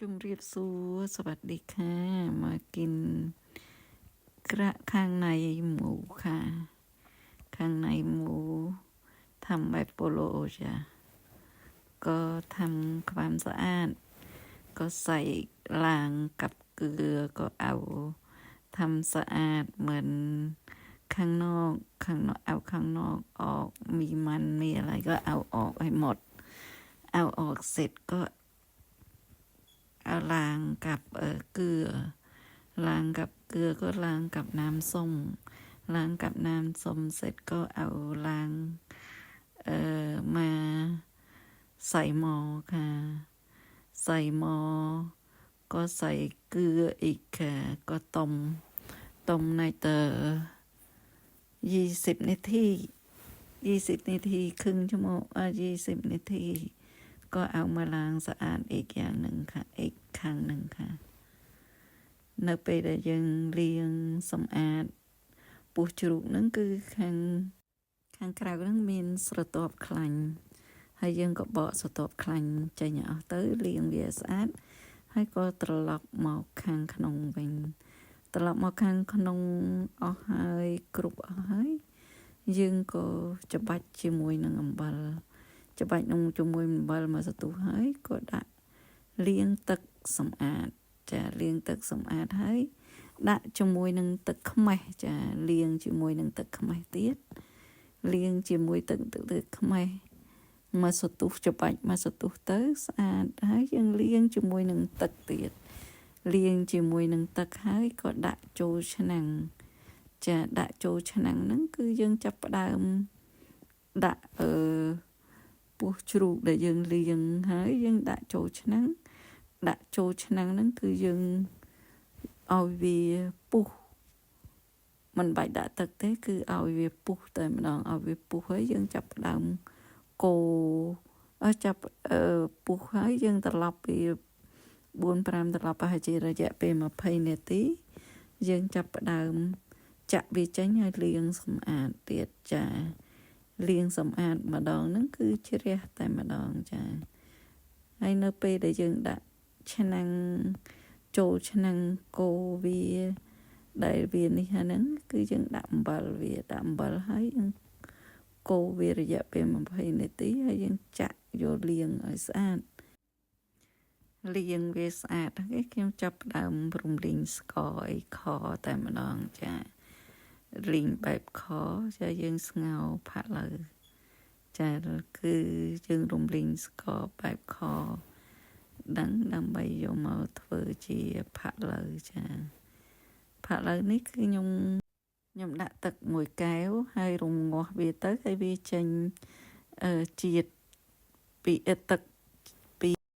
จุ่มเรียบซูสวัสดีค่ะมากินกระข้างในหมูค่ะข้างในหมูทำแบบโปโลจ้ะก็ทำความสะอาดก็ใส่ล้างกับเกลือก็เอาทำสะอาดเหมือนข้างนอกเอาข้างนอกออกมีมันมีอะไรก็เอาออกให้หมดเอาออกเสร็จก็เอาล้างกับเกลือล้างกับเกลือก็ล้างกับน้ำส้มล้างกับน้ำส้มเสร็จก็เอาล้างมาใส่หม้อค่ะใส่หม้อก็ใส่เกลืออีกค่ะก็ต้มในเตอ20 นาที20 นาทีครึ่งชั่วโมง20 นาทีก็เอามาล้างสะอาดอีกอย่างหนึ่งค่ะอีกครั้งหนึ่งค่ะនៅពេលដែលយើងលាងសម្អាតពោះជ្រូកហ្នឹងគឺខាងក្រៅហ្នឹងមានស្រទាប់ខ្លាញ់ហើយយើងក៏បកស្រទាប់ខ្លាញ់ចេញអស់ទៅលាងវាស្អាតហើយក៏ត្រឡប់មកខាងក្នុងវិញត្រឡប់មកខាងក្នុងអស់ហើយគ្រប់អស់ហើយយើងក៏ច្បាច់ជាមួយនឹងអំបិលច្បាច់នឹងជាមួយអំបិលមកសន្ទុះហើយក៏ដាក់លាងទឹកសម្អាតចាលាងទឹកសម្អាតហើយដាក់ជាមួយនឹងទឹកខ្មេះចាលាងជាមួយនឹងទឹកខ្មេះទៀតលាងជាមួយទឹកខ្មេះមកសន្ទុះច្បាច់មកសន្ទុះទៅស្អាតហើយយើងលាងជាមួយនឹងទឹកទៀតលាងជាមួយនឹងទឹកហើយក៏ដាក់ចូលឆ្នាំងចាដាក់ចូលឆ្នាំងហ្នឹងគឺយើងចាប់ផ្ដើមដាក់ពោះជ្រូកដែលយើងលាងហើយយើងដាក់ចូលឆ្នាំងហ្នឹងគឺយើងឲ្យវាពុះមិនបាច់ដាក់ទឹកទេគឺឲ្យវាពុះតែម្ដងឲ្យវាពុះហើយយើងចាប់ផ្ដើមកូរចាប់ពុះហើយយើងត្រឡប់វា4-5ត្រឡប់ប្រហែលជារយៈពេល20 នាទីយើងចាប់ផ្ដើមចាក់វាចេញហើយលាងសម្អាតទៀតចាលាងសម្អាតម្ដងហ្នឹងគឺជ្រះតែម្ដងចាហើយនៅពេលដែលយើងដាក់ឆ្នាំងចូលឆ្នាំងកូរវាដែលវានេះហ្នឹងគឺយើងដាក់អំបិលហើយយើងកូរវារយៈពេល20 នាទីហើយយើងចាក់យកលាងឲ្យស្អាតលាងវាស្អាតហើយខ្ញុំចាប់ផ្ដើមរំលីងស្ករអីខតែម្ដងចាលីងបែបខចាយើងស្ងោរផាក់លើចាគឺយើងរំលីងស្ករបែបខដើម្បីយកមកធ្វើជាផាក់លើចាផាក់លើនេះគឺខ្ញុំដាក់ទឹក1 កែវហើយរំងាស់វាទៅហើយវាចេញជាតិពីទឹក